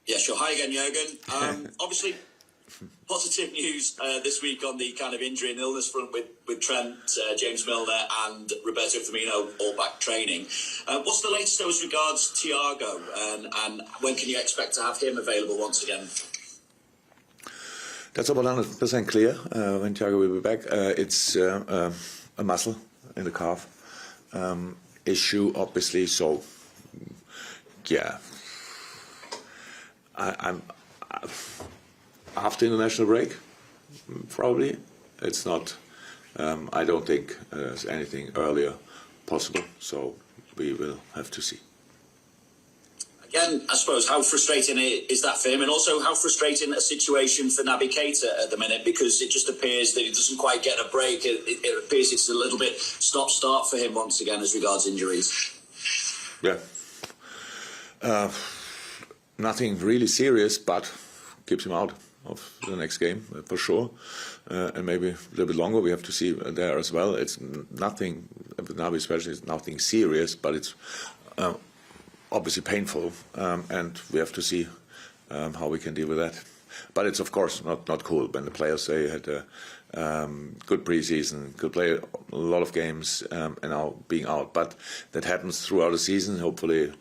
Yeah, sure. Hi again, Jurgen. Obviously, positive news this week on the kind of injury and illness front with Trent, James Milner and Roberto Firmino all back training. What's the latest as regards Thiago and when can you expect to have him available once again? That's about 100% clear when Thiago will be back. It's a muscle in the calf issue, obviously. So, yeah, I'm after international break, probably. It's not. I don't think there's anything earlier possible. So we will have to see. Again, I suppose, how frustrating is that for him? And also, how frustrating a situation for Naby Keita at the minute, because it just appears that he doesn't quite get a break. It appears it's a little bit stop-start for him once again as regards injuries. Yeah. Nothing really serious, but keeps him out of the next game for sure. And maybe a little bit longer. We have to see there as well. It's nothing, Naby especially, it's nothing serious, but it's obviously painful, and we have to see how we can deal with that. But it's of course not cool when the players say had a good preseason, could play a lot of games, and now being out. But that happens throughout the season. Hopefully,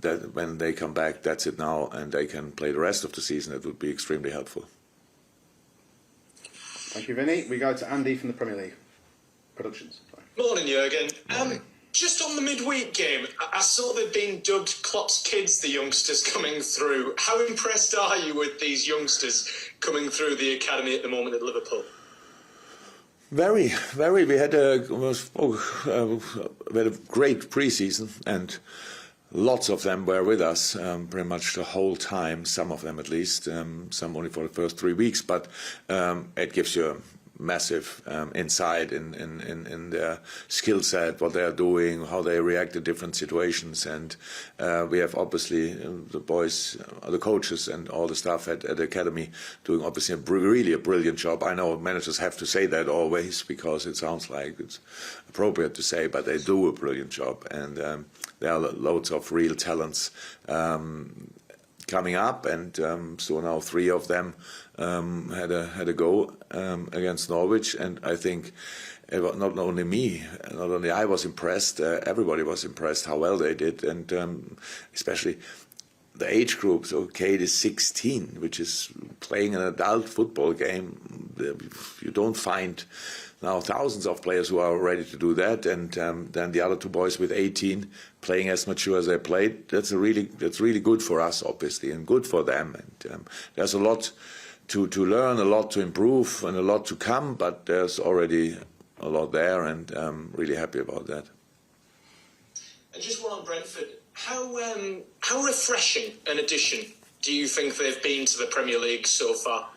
that when they come back, that's it now, and they can play the rest of the season. It would be extremely helpful. Thank you, Vinny. We go to Andy from the Premier League Productions. Morning, Jurgen. Morning. Just on the midweek game, I saw they've been dubbed Klopp's kids, the youngsters coming through. How impressed are you with these youngsters coming through the academy at the moment at Liverpool? Very, very. We had a great preseason, and lots of them were with us pretty much the whole time. Some of them, at least, some only for the first 3 weeks. But it gives you a massive insight in their skill set, what they are doing, how they react to different situations, and we have obviously the boys, the coaches, and all the staff at the academy doing obviously really a brilliant job. I know managers have to say that always because it sounds like it's appropriate to say, but they do a brilliant job, and there are loads of real talents coming up, and so now 3 of them had a go against Norwich, and I think not only me, not only I was impressed, everybody was impressed how well they did, and especially the age group. So Kate is 16, which is playing an adult football game. You don't find now thousands of players who are ready to do that, and then the other 2 boys with 18 playing as mature as they played. That's really good for us, obviously, and good for them. And there's a lot to learn, a lot to improve, and a lot to come. But there's already a lot there, and I'm really happy about that. And just one on Brentford, how refreshing an addition do you think they've been to the Premier League so far?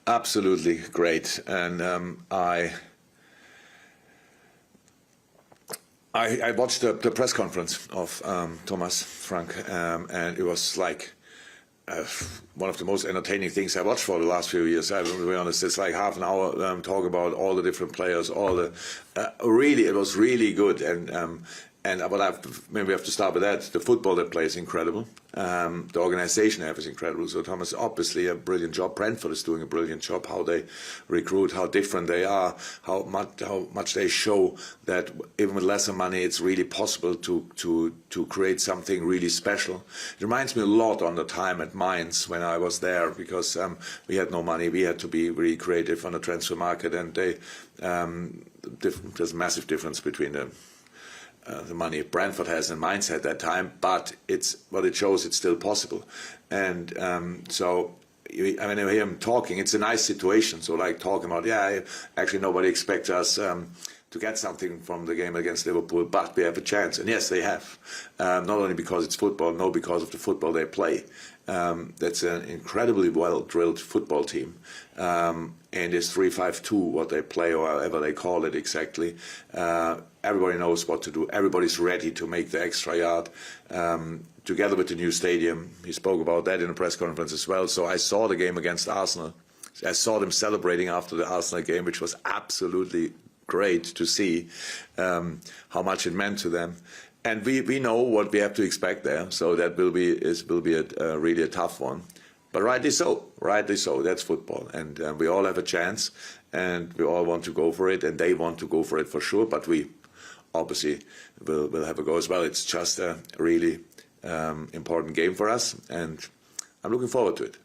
Absolutely great, and I watched the press conference of Thomas Frank, and it was like one of the most entertaining things I watched for the last few years. I will be honest, it's like half an hour talk about all the different players, all the really, it was really good, and maybe we have to start with that. The football they play is incredible. The organization they have is incredible. So Thomas, obviously a brilliant job. Brentford is doing a brilliant job. How they recruit, how different they are, how much they show that even with lesser money, it's really possible to create something really special. It reminds me a lot on the time at Mainz when I was there, because we had no money. We had to be really creative on the transfer market, and there's a massive difference between the money Brentford has and Mainz at that time, but it shows it's still possible. And so I mean, I hear him talking. It's a nice situation. So like talking about, actually nobody expects us to get something from the game against Liverpool, but we have a chance. And yes, they have. Not only because it's football, no, because of the football they play. That's an incredibly well-drilled football team. And it's 3-5-2, what they play, or however they call it exactly. Everybody knows what to do. Everybody's ready to make the extra yard. Together with the new stadium, he spoke about that in a press conference as well. So I saw the game against Arsenal. I saw them celebrating after the Arsenal game, which was absolutely great to see how much it meant to them. And we know what we have to expect there. So that will be really a tough one. But rightly so, rightly so. That's football, and we all have a chance, and we all want to go for it, and they want to go for it for sure. But we obviously will have a go as well. It's just a really important game for us, and I'm looking forward to it.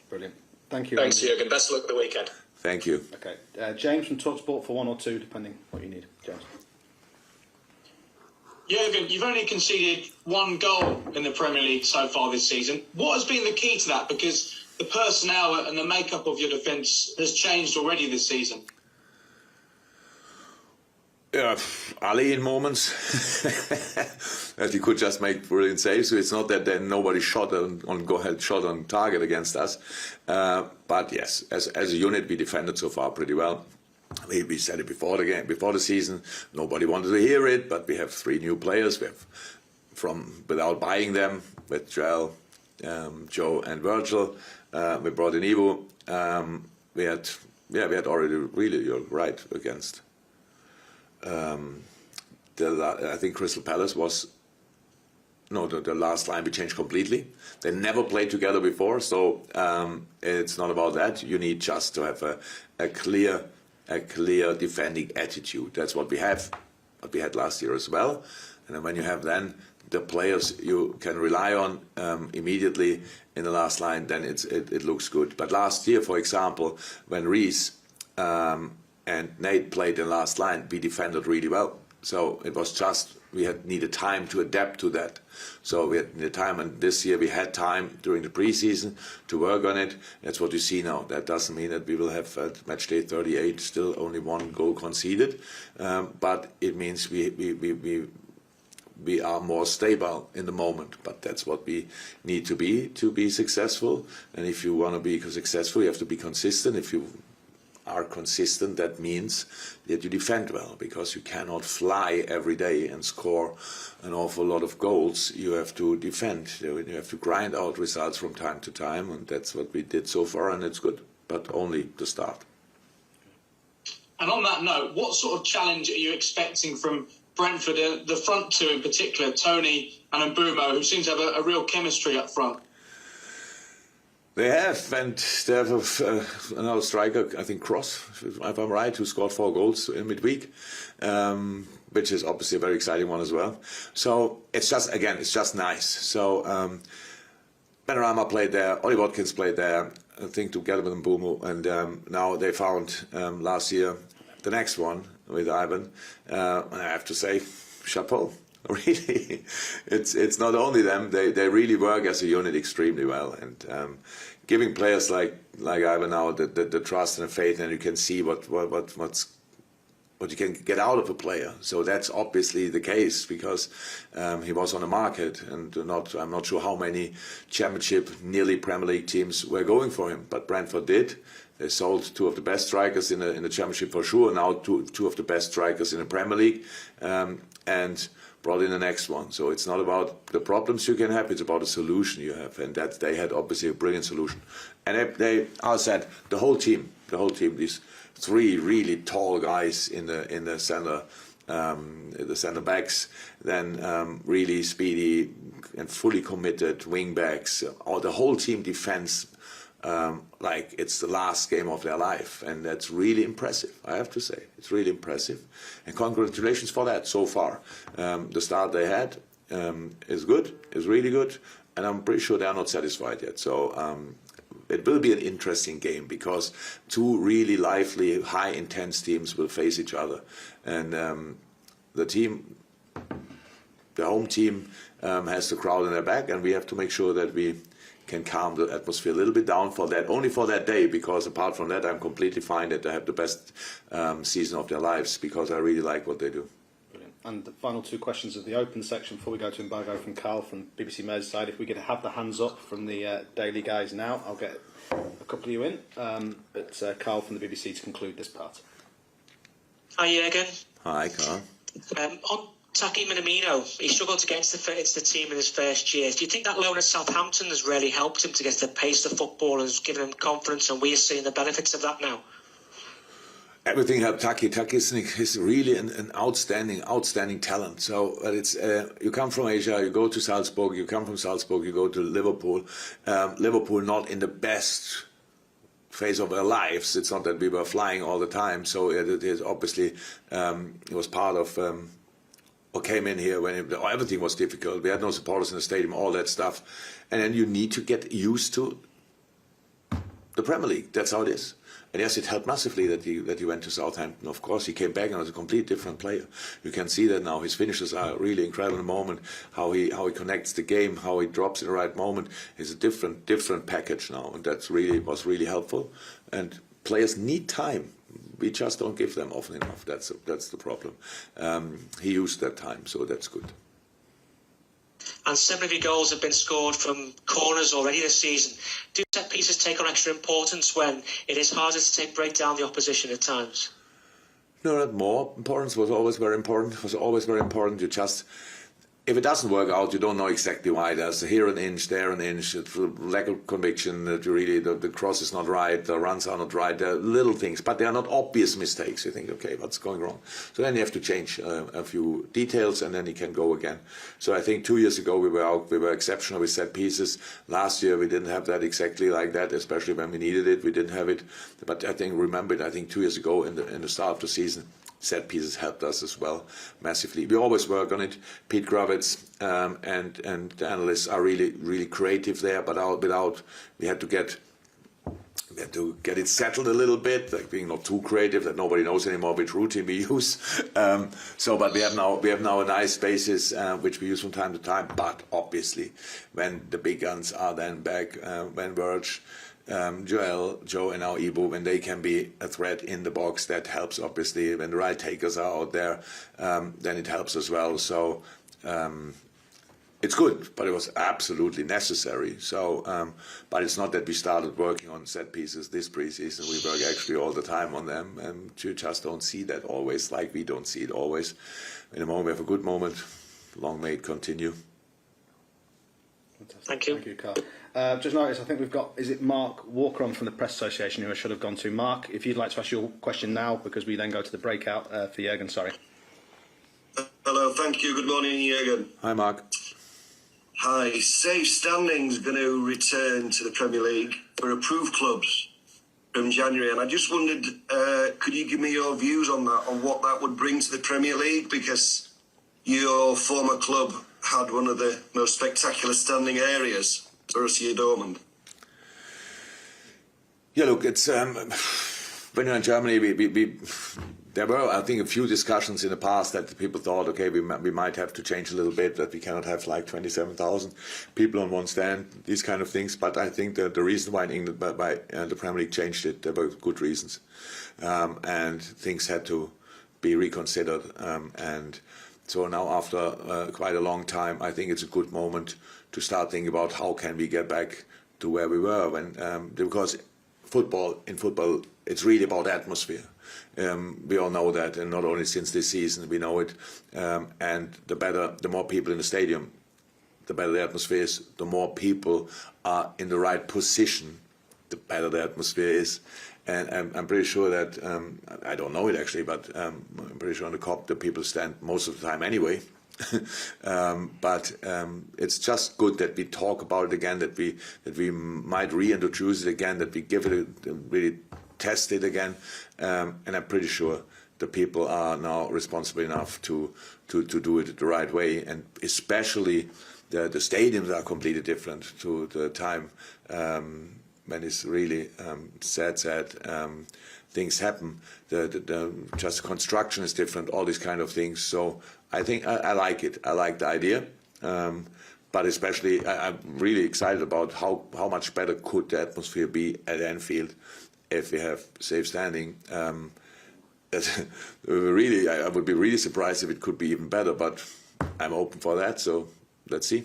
Brilliant. Thank you. Thanks, Andy. Jürgen. Best of luck at the weekend. Thank you. Okay, James from TalkSport for 1 or 2, depending what you need. James. Jürgen, you've only conceded 1 goal in the Premier League so far this season. What has been the key to that? Because the personnel and the makeup of your defence has changed already this season. Yeah, Ali in moments that he could just make brilliant saves. So it's not that then nobody shot on target against us. But yes, as a unit, we defended so far pretty well. We said it before the game, before the season. Nobody wanted to hear it, but we have 3 new players. We have without buying them with Joel, Joe, and Virgil. We brought in Ivo. We had already really, you're right, against. I think Crystal Palace was the last line we changed completely. They never played together before, so it's not about that. You need just to have a clear defending attitude. That's what we have, what we had last year as well. And then when you have then the players you can rely on immediately in the last line, then it looks good. But last year, for example, when Reece and Nate played in last line, we defended really well. So it was just, we had needed time to adapt to that. So we had needed time, and this year we had time during the preseason to work on it. That's what you see now. That doesn't mean that we will have at match day 38 still only 1 goal conceded, but it means we are more stable in the moment. But that's what we need to be successful. And if you want to be successful, you have to be consistent. If you are consistent, that means that you defend well, because you cannot fly every day and score an awful lot of goals. You have to defend. You have to grind out results from time to time, and that's what we did so far, and it's good, but only the start. And on that note, what sort of challenge are you expecting from Brentford, the front 2 in particular, Tony and Mbeumo, who seem to have a real chemistry up front? They have, and they have another striker, I think Cross, if I'm right, who scored 4 goals in midweek, which is obviously a very exciting one as well. So it's just nice. So Benrahma played there, Ollie Watkins played there, I think together with Mbeumo, and now they found last year the next one with Ivan. I have to say, chapeau. Really, it's not only them. They really work as a unit extremely well, and giving players like Ivan now the trust and the faith, and you can see what you can get out of a player. So that's obviously the case, because he was on the market, and I'm not sure how many Championship, nearly Premier League teams were going for him, but Brentford did. They sold 2 of the best strikers in the Championship for sure. Now two of the best strikers in the Premier League, and brought in the next one. So it's not about the problems you can have, it's about the solution you have, and that they had obviously a brilliant solution. And they I said, the whole team, these 3 really tall guys in the center, the center backs, then really speedy and fully committed wing backs, or the whole team defense, like it's the last game of their life, and that's really impressive. I have to say, it's really impressive, and congratulations for that so far. The start they had is good, is really good, and I'm pretty sure they are not satisfied yet. So it will be an interesting game, because 2 really lively, high intense teams will face each other, and the home team has the crowd in their back, and we have to make sure that we can calm the atmosphere a little bit down only for that day, because apart from that, I'm completely fine that they have the best season of their lives, because I really like what they do. Brilliant. And the final 2 questions of the open section before we go to Mbago from Carl from BBC Merseyside. If we could have the hands up from the Daily guys now, I'll get a couple of you in. But Carl from the BBC to conclude this part. Hi, Jürgen. Hi, Carl. On Taki Minamino, he struggled to get into the team in his first year. Do you think that loan at Southampton has really helped him to get to the pace of football and has given him confidence, and we are seeing the benefits of that now? Everything helped Taki. Taki is really an outstanding talent. So it's you come from Asia, you go to Salzburg, you come from Salzburg, you go to Liverpool. Liverpool not in the best phase of their lives. It's not that we were flying all the time. So it is obviously it was part of what came in here when everything was difficult. We had no supporters in the stadium, all that stuff, and then you need to get used to the Premier League. That's how it is. And yes, it helped massively that he went to Southampton. Of course, he came back and was a completely different player. You can see that now. His finishes are really incredible in the moment. How he connects the game, how he drops in the right moment is a different package now, and was really helpful. And players need time. We just don't give them often enough. That's the problem. He used that time, so that's good. And 7 of your goals have been scored from corners already this season. Do set pieces take on extra importance when it is harder to break down the opposition at times? No, not more. Importance was always very important. You just, if it doesn't work out, you don't know exactly why. There's here an inch, there an inch, lack of conviction that you really, the cross is not right, the runs are not right. There are little things, but they are not obvious mistakes. You think, okay, what's going wrong? So then you have to change a few details, and then you can go again. So I think 2 years ago we were exceptional with set pieces. Last year we didn't have that exactly like that, especially when we needed it. We didn't have it. But I think, 2 years ago in the start of the season, set pieces helped us as well massively. We always work on it. Pete Gravitz and the analysts are really creative there, but we had to get it settled a little bit, like being not too creative that nobody knows anymore which routine we use. But we have now a nice basis which we use from time to time. But obviously, when the big guns are then back, when Verge, Joe and now Ibu, when they can be a threat in the box, that helps obviously. When the right takers are out there, then it helps as well. So it's good, but it was absolutely necessary. So, but it's not that we started working on set pieces this preseason. We work actually all the time on them, and you just don't see that always, like we don't see it always. In a moment, we have a good moment. Long may it continue. Fantastic. Thank you. Thank you, Carl. Just noticed, I think we've got, is it Mark Walker on from the Press Association who I should have gone to. Mark, if you'd like to ask your question now, because we then go to the breakout for Jürgen, sorry. Hello, thank you. Good morning, Jürgen. Hi, Mark. Hi. Safe Standing's going to return to the Premier League for approved clubs from January, and I just wondered, could you give me your views on that, on what that would bring to the Premier League? Because your former club had one of the most spectacular standing areas, Borussia Dortmund. Yeah, look, it's when you're in Germany, there were, I think, a few discussions in the past that people thought, okay, we might have to change a little bit, that we cannot have like 27,000 people on one stand, these kind of things. But I think that the reason why in England, the Premier League changed it, there were good reasons, and things had to be reconsidered. And so now, after quite a long time, I think it's a good moment to start thinking about how can we get back to where we were because in football, it's really about atmosphere. We all know that, and not only since this season, we know it. And the more people in the stadium, the better the atmosphere is. The more people are in the right position, the better the atmosphere is. And I'm pretty sure that, I don't know it actually, but I'm pretty sure on the COP the people stand most of the time anyway. But it's just good that we talk about it again, that we might reintroduce it again, that we give it really test it again, and I'm pretty sure the people are now responsible enough to do it the right way, and especially the stadiums are completely different to the time when it's really sad things happen. Just construction is different, all these kind of things. So I think I like it. I like the idea. But especially, I'm really excited about how much better could the atmosphere be at Anfield if we have safe standing. Really, I would be really surprised if it could be even better, but I'm open for that, so let's see.